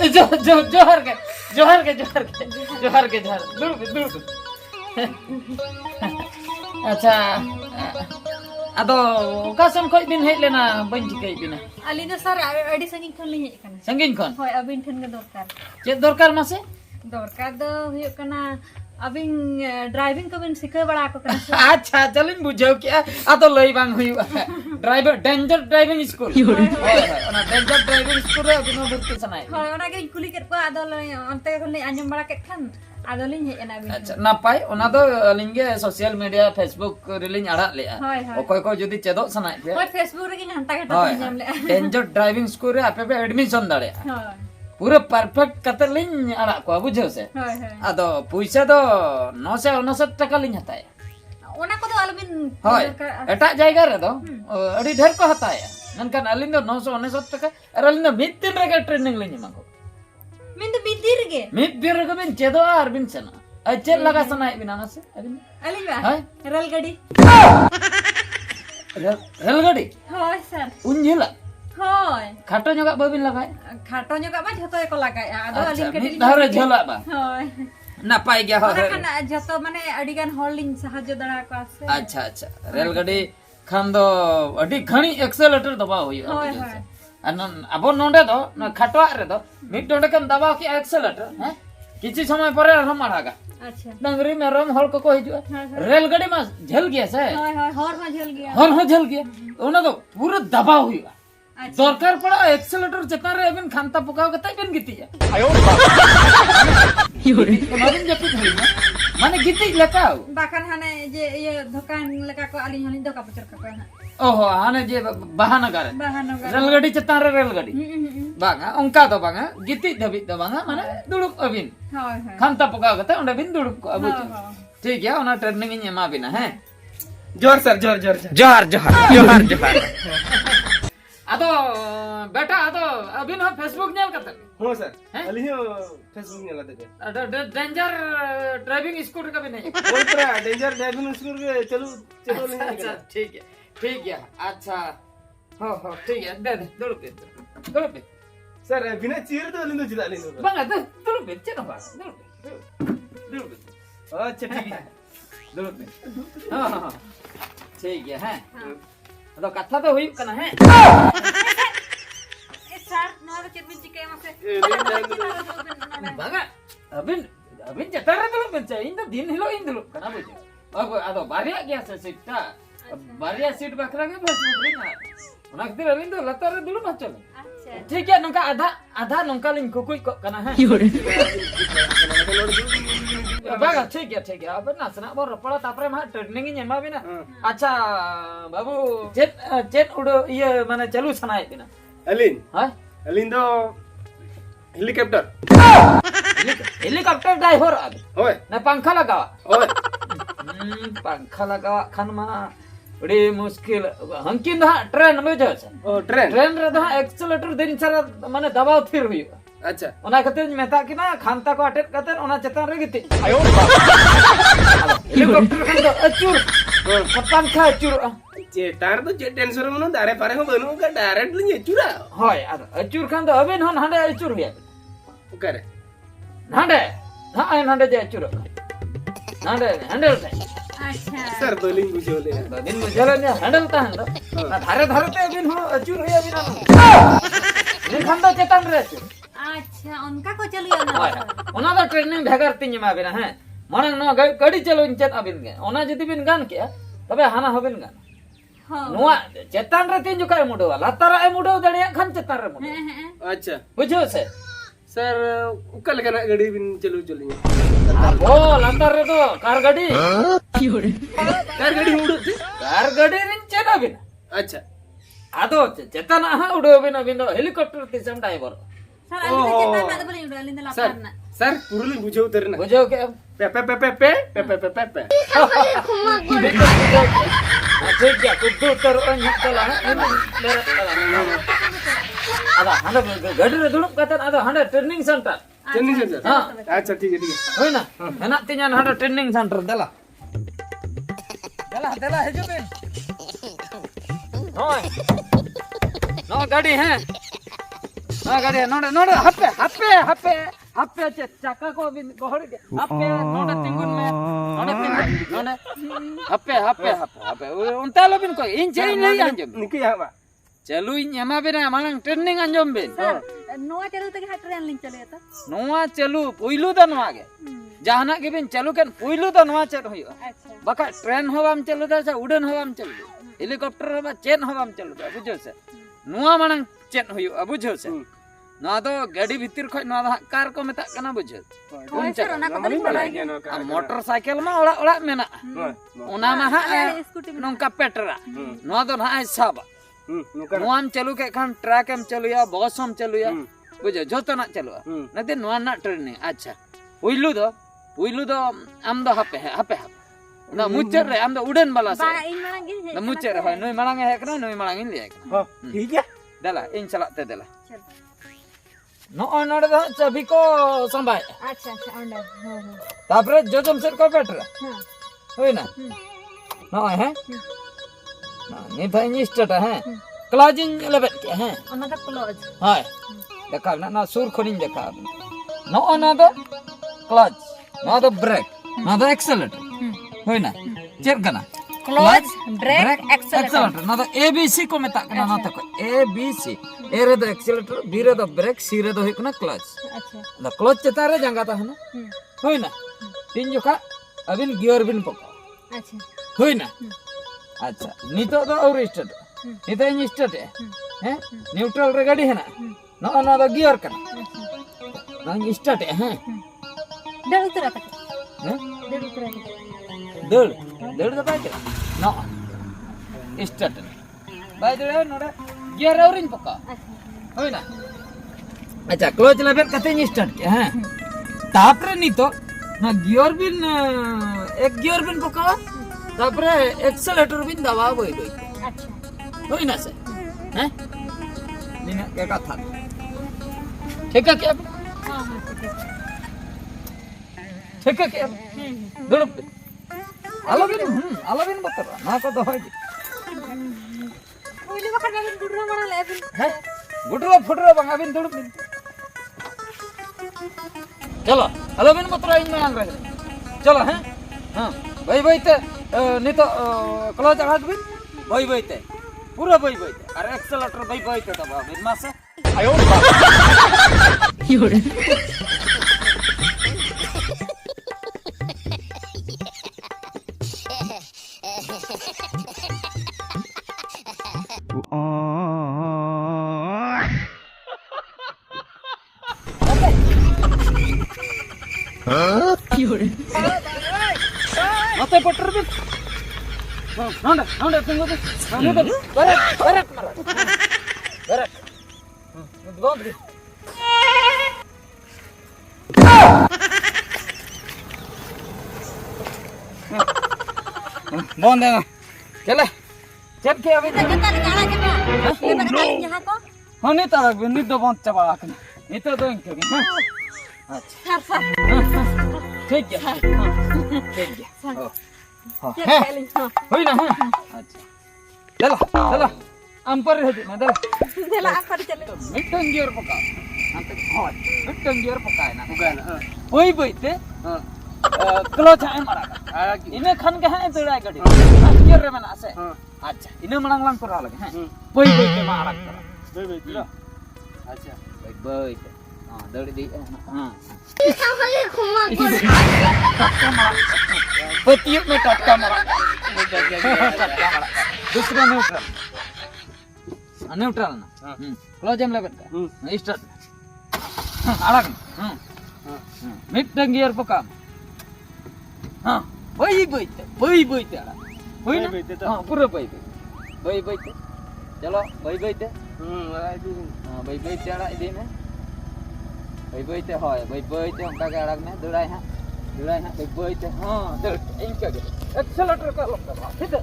जोहर के दुड़ुब अच्छा अदो कासन खोज बिन हेज लेना बन चिकई बिना अली दो सर अड़ी संगिन खन लिन हेज कना संगिन खन होय अबिन ठन के दरकार चेक दरकार मासे दरकार दो हुयो कना अबिन ड्राइविंग को बिन सिखा बड़ा को कना अच्छा चलिन बुझाव के अदो लई बांग हुयो ड्राइवर डेंजर ड्राइविंग स्कूल ओना डेंजर ड्राइविंग स्कूल रे अबिन भर्ती सनाय होय ओना के कुली के को अदो अंते खन आंजम बड़ा के खन अदो लिन हेज एना बिन अच्छा नापाय ओना दो लिंगे सोशल मीडिया फेसबुक रिलिंग आड़ा ले ओकोय को जदी चेदो सनाय पे होय फेसबुक रे घंटा घंटा जम ले डेंजर ड्राइविंग स्कूल रे आपे पे एडमिशन दाड़े होय पूरा परफेक्ट कते लिंग आड़ा को बुझो से होय होय अदो पैसा दो 959 टाका लिंग हताय ओना को दो अलबिन होय एटा जायगा रे दो अडी ढेर को हताय ननकन अलिन दो 959 टाका अर अलिन दो मिद दिन रे ट्रेनिंग लिंग माको मिन तो बिदिर गे मिद दिन रे बिन चेदो आर बिन सना अचेल लगा सनाय बिना मासे अलिन अली बा हाय रेलगाड़ी रेलगाड़ी होय सर उनजिला होय खाटो जोगा बबिन लगाय खाटो जोगा बा झतो को लगाय आदो अलिन के मिद धारे झला बा होय नापाय गया हो ओना झतो माने अडिगान हॉलिंग सहाय्य दड़ा को आसे अच्छा अच्छा रेलगाड़ी खान दो अडी घणी एक्सेलेटर दबा होयो होय होय अब नोंडे दो खाटवा रे दो मिड डोंडे कम दबा की एक्सेलेटर हैं किछि समय परे हम आड़ागा अच्छा डंगरी मेरम हल को हिजुआ रेलगाड़ी में झल गया से होय होय हॉर में झल गया हल हो झल गया ओना तो पूरा दबा होयो अच्छा दरकार पड़ा एक्सेलेटर चेतान रे बिन खानता पकाव कतै बिन गितिया आयो माबिन जपित होइना माने गिति लकाव बाकन हाने जे ये दुकान लगा को अली हनी दोका पचर का ना ओहो हाने जे बहाना करे बहाना रेलगाड़ी चेतान रे रेलगाड़ी बांगा उनका तो बांगा गिति दबि द बांगा माने दुड़ुक अबिन होय होय खानता पकाव कतै ओंडे बिन दुड़ुक को अबु ठीक है ओना ट्रेनिंग इन एमा बिना है जोर सर जोर जोर जोहार जोहार जोहार अदो बेटा अदो अबिन हो फेसबुक नेल कत हो सर अली हो फेसबुक नेला दे डेंजर ड्राइविंग स्कूल का भी नहीं ओपरा डेंजर ड्राइविंग स्कूल के चलो नहीं अच्छा ठीक है अच्छा हो ठीक है दे दे दुड़ पे सर बिना चीर तो अली जिदा अली बंगा दुड़ पे चलो बस दुड़ पे अच्छा ठीक है दुड़ पे हां ठीक है हैं अदो कथा तो हुई कना है ए सर नोर के बिन चिके मसे बंगा अबिन जतर दुड़ पे इन तो दिन हिलो इन दुड़ कना बुझो अब अदो बारिया गया से सीटा बारिया सीट बखरा के बस ना ओना खतिर अबिन तो लतर दुड़ ना चलो अच्छा ठीक है नंका आधा नंका लिंग कुकुई को कना है बागा ठीक है अब नासना बोर रपड़ा तापरे मा ट्रेनिंग इन एमा बिना अच्छा बाबू चेत उडो ये माने चलू सनाय बिना अलिन हां अलिन दो हेलीकॉप्टर हेलीकॉप्टर ड्राइवर अब होय ना पंखा लगावा होय पंखा लगावा खन मा बड़ी मुश्किल हंकिन दा ट्रेन में जो से ओ ट्रेन रे दा एक्सेलेरेटर दिन सारा माने दबाव थिर हुई अच्छा ओना खातिर मेता कि ना खानता को अटेट कतर ओना चेतान रे गिति आयो हेलीकॉप्टर खन दो अचुर पंखा अचुर चेतार तो जे टेंशन मनो दारे पारे हो बनु का डायरेक्ट लिंगे चुरा होय अचुर खन दो अबेन हन हांडे अचुर हुया करे हांडे हां हांडे जे अचुर हांडे हैंडल से अच्छा सर बोलिंग बुझोले दिन बुझले ने हैंडल ता हंदो धारे धारे ते अबेन हो अचुर हुया बिना ने खन दो चेतान रे अच्छा उनका को चलियो ना ओना दा ट्रेनिंग भेगर तिन मा बिना है मने न गाड़ी चलो इन चेत अबिन गे ओना जदी बिन गान के तबे हाना हबिन गान हां नुआ चेतान रे तिन जुका मुडो लातार ए मुडो दड़िया खन चेतान रे मुडो अच्छा बुझो से सर उकल के गाड़ी बिन चलो चलिए ओ लातार रे तो कार गाड़ी कार गाड़ी उड़ो कार गाड़ी रिन चेना बिन अच्छा आदो चेतान हा उडो बिन बिन हेलीकॉप्टर तिसम ड्राइवर सर अली के चेता ना बोली उड़ो लिंद सर लापना सर पुरुली बुझो उतर ना बुझो के पे पे पे पे पे पे पे पे पे ठीक है कुछ उतर अन्य चला अदा हंडे गाड़ी रे दुड़ुप कतन अदा हंडे ट्रेनिंग सेंटर चन्नी सर हां अच्छा ठीक है होय ना हेना तिन हंडे ट्रेनिंग सेंटर देला हिजु बिन होय नो गाड़ी है हाँ गाड़ी नोड़े नोड़े हप्पे हप्पे हप्पे हप्पे चे चाका को भी गोहड़ी दे हप्पे नोड़े तिंगुन में नोड़े तिंगुन नोड़े हप्पे हप्पे हप्पे हप्पे उनता लो बिन को इन चाहिए नहीं अंजम Niki ya, Pak. चलू इन यमा बिना मांग ट्रेनिंग अंजम बिन सर नोआ चलो तक ट्रेन लिंक चले तो नोआ चलू पुइलू दा नोआ गे जहाना के बिन चलू के पुइलू दा नोआ चेत होयो अच्छा बका ट्रेन हवाम चलू दा से उड़न हवाम चलू हेलीकॉप्टर हवा चेन हवाम चलू दा बुझो से नोआ मांग चेत होयो बुझो से नोआ दो गाड़ी भीतर खय नोआ कार को मेता कना बुझो होय सर ना को बड़ी बड़ा मोटरसाइकिल मा ओड़ा ओड़ा मेना ओना मा हा स्कूटी नोंका पेटरा नोआ दो ना साबा Nuka. नोआम चलू के खान ट्रक एम चलूया बस हम चलूया बुझो जोतो ना चलूआ नते नोआ ना ट्रेनिंग अच्छा पुइलू दो आम दो हपे हपे ना मुचर रे आम दो उड़न वाला से बा इन मांग गे ना मुचर होय नोय मांग हे कना नोय मांग इन लिया Oh, ठीक है. दला इन चलाते दला चल नो नोडे दो चाबी को संभाय अच्छा अच्छा अंडा हां हां तापरे जो जमसर को पेटरा हां होय ना नो है ना नि भाई स्टार्ट है क्लाजिंग लेवल के हैं ओना का क्लोज हाय देखा ना सुर खोनिन देखा नो ना दो क्लच ना दो ब्रेक ना दो एक्सेलेरेटर होय ना चेक कना क्लोज ब्रेक एक्सेलेरेटर ना तो एबीसी को मेता कना ना तो एबीसी ए रे दो एक्सेलेरेटर बी रे दो ब्रेक सी रे दो होय कना क्लच अच्छा ना क्लच चेता रे जंगा ता है ना होय ना तीन जोखा अबिन गियर बिन पको अच्छा होय ना अच्छा नितो दो और स्टार्ट नितो इन स्टार्ट है न्यूट्रल रे गाड़ी है ना ना दो गियर कना ना स्टार्ट है डर उतरा तक हैं डर उतरा दड़ दड़ the bike no start by दड़ नोडे गियर और इन पक्का अच्छा होय ना अच्छा क्लच लेवल कते स्टार्ट के हैं तापरे नी तो ना गियर बिन एक गियर बिन पक्का तापरे एक्सेलेरेटर बिन दबा होय गई अच्छा होय ना से हैं निना के का था ठीक है क्या हां हां ठीक है क्या दड़ अलबिन बतर ना को दहोय ओइले बखर बाबिन गुडरा बना ले अबिन है गुटरो फुटरो बंगाबिन दुड़ बिन चलो अलबिन बतर इन मांग रहे चलो हैं हां भाई भाई ते नी तो क्लोज आवाज बिन भाई ते पूरा भाई ते अरे एक्सेलेरेटर भाई ते दबा बिन मासे आयो योरे मते पटर भी नोंडे तंगो दे बरक गोंद दे बोन देना चले चल के अभी तक तक काला के बा ले बता यहां को हां नी तारा नी तो बंद चबा आके नी तो दो इनके हां अच्छा सर ठीक है ठीक है हां चल खेली हां होई ना हां अच्छा चलो चलो हम पर रह ना चलो चला पर चले मिटन गियर पका अंत हां मिटन गियर पका है ना Bukan. होई बइते क्लोज है मारा इने खन के है तोड़ा गाड़ी गियर रे मना से अच्छा इने मनांग लांग करा लगे हैं होई बइते मारा Baik, baik. अच्छा बइते हां दौड़ दी हां पतियों में टटका मारा दूसरा न्यूट्रल न्यूट्रल ना क्लोज एम लेवल का स्टार्ट अलग मिड गियर पका हां वही बइते होई ना Baik, baik, tetap. हां पूरा बइते चलो बइते हां बइते आड़ा इदी में बइते होय बइते उनका के आड़ा में दौड़ाई हां बइते हां दौड़ इनका एक्सेलेरेटर का लग दबा सीधा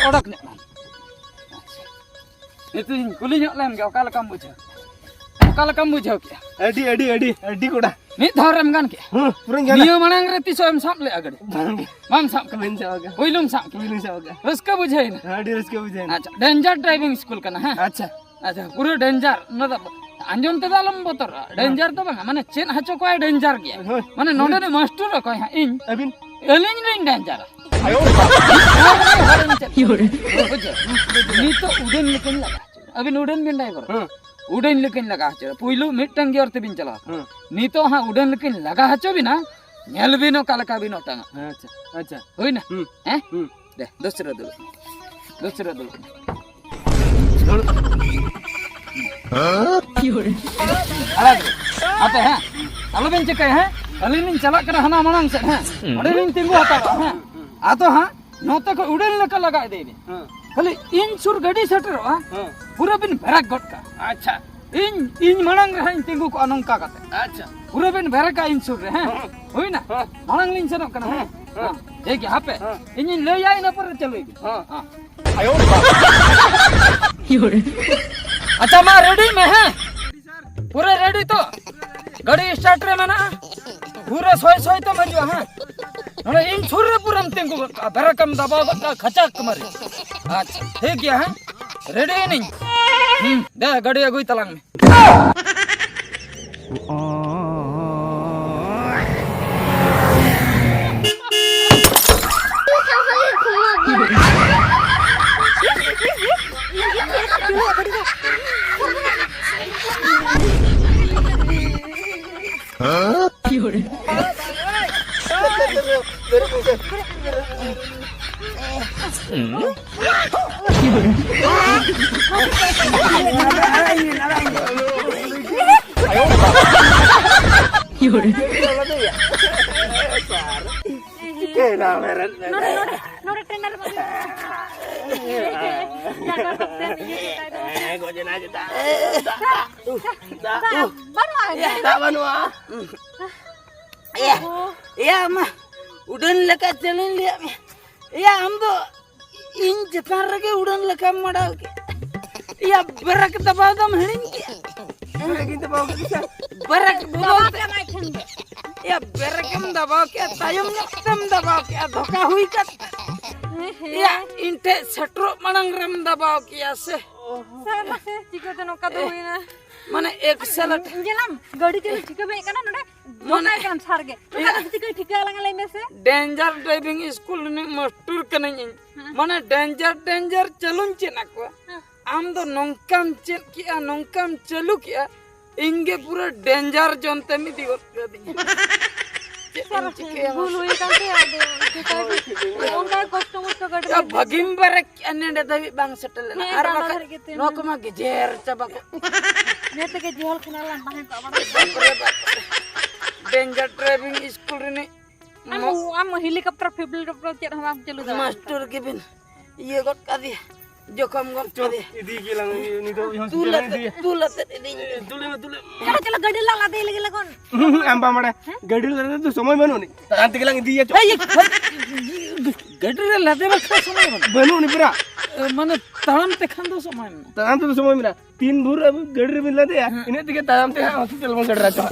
ओडक ने itu kulinya lem gak kala kamu aja कल कम बुझाव के अडी अडी अडी अडी कोड़ा मित धरम गान के पूरा जाना नियो मांग रे तिसो एम साप ले अगड़े माम साप के कबिन जाओगे ओइलुम साप के कबिन जाओगे रस्का बुझाई ना अडी रस के बुझे अच्छा डेंजर ड्राइविंग स्कूल कना हां अच्छा अच्छा पूरा डेंजर न अंजम ते दालम बोतर डेंजर तो बंगा माने चेन हचो को डेंजर गया माने नोडे ने मास्टर को हा इन अबिन एलिन रिन डेंजर आयो नी तो उड़न लेकिन लगा अभी उड़न बिन ड्राइवर उड़न लेकिन लगा छ पुइलु मिटंग गियर ते बिन चला नी तो हां उड़न लेकिन लगा हचो बिना नेल बिनो कालका बिनो टांगा अच्छा अच्छा होई ना हैं दे दूसरा दो आते हैं अलो बिन चके हैं अलिन चला कर हना मनांग से हैं अरे बिन तिंगु आता हैं आतो हां नोते को उड़न लेका लगा दे खाली इन सुर गाड़ी सेटर पूरा बिन भरक गटका अच्छा इन मनांग रहा इन तिंगु को अनंका काते अच्छा पूरा बिन भरका इन सुर रे हैं होई ना मनांग लिन सेनो कना हैं ठीक है हापे इन ले आई ना पर चलेगी हां आयो अच्छा मां रेडी में है पूरा रेडी तो गाड़ी स्टार्ट रे मना पूरा सोय तो मरियो हां नले इन सुर रे पूरा तिंगु भरकम दबाव का खचाक मारे अच्छा ठीक है हैं रेडी नहीं दे गाड़ी अगुई तलांग में नोरे ट्रेनर उड़न लेका चलन लिया या हम तो इन चतान रगे उड़न लेका मडाव के या बरक दबाव दम हणिन के बरक दबाव के ना खंगे या बरकम दबाव के तायम नक्तम दबाव के धोखा हुई का या इनटे सट्रो मनंगरम दबाव किया से सारा से चिको तो नोका दो हुई ना माने एक सलट इंजलम गाड़ी चलो चिको बे कना नडे मोना काम सारगे कना चिको ठिका लंगले में से डेंजर ड्राइविंग स्कूल ने मास्टर कने माने डेंजर चलुन चेना को आम तो नोंकम चेन किया नोंकम चलू किया इंगे पूरा डेंजर जोनते में दिगत कर दी भूल हुई काते ओंगा कस्टमर तो गाड़ी या भगिम बरक अन्ने दबी बांग सेटल ना आर बक नोकमा गेजेर चबक नेते के जिहल खनाला बाहे तो डेंजर ड्राइविंग स्कूल ने हम हेलीकॉप्टर फेब्रिकेटर चेत हम चलू मास्टर के बिन ये गट का दिया जोखम गट का दिया इदी के लंग नी तो यहां तुलत तुले चलो गाड़ी ला दे लगे लगन अंबा मडे गाड़ी ले तो समय बनो नी तांत के लंग दिया गाड़ी रे लादे रखा समय बनो नी पूरा माने ताम ते खान दो समय तांत तो समय मेरा 3 भूर गाड़ी रे मिला दे इने के तांत ते हॉस्पिटल में गड़ रहा था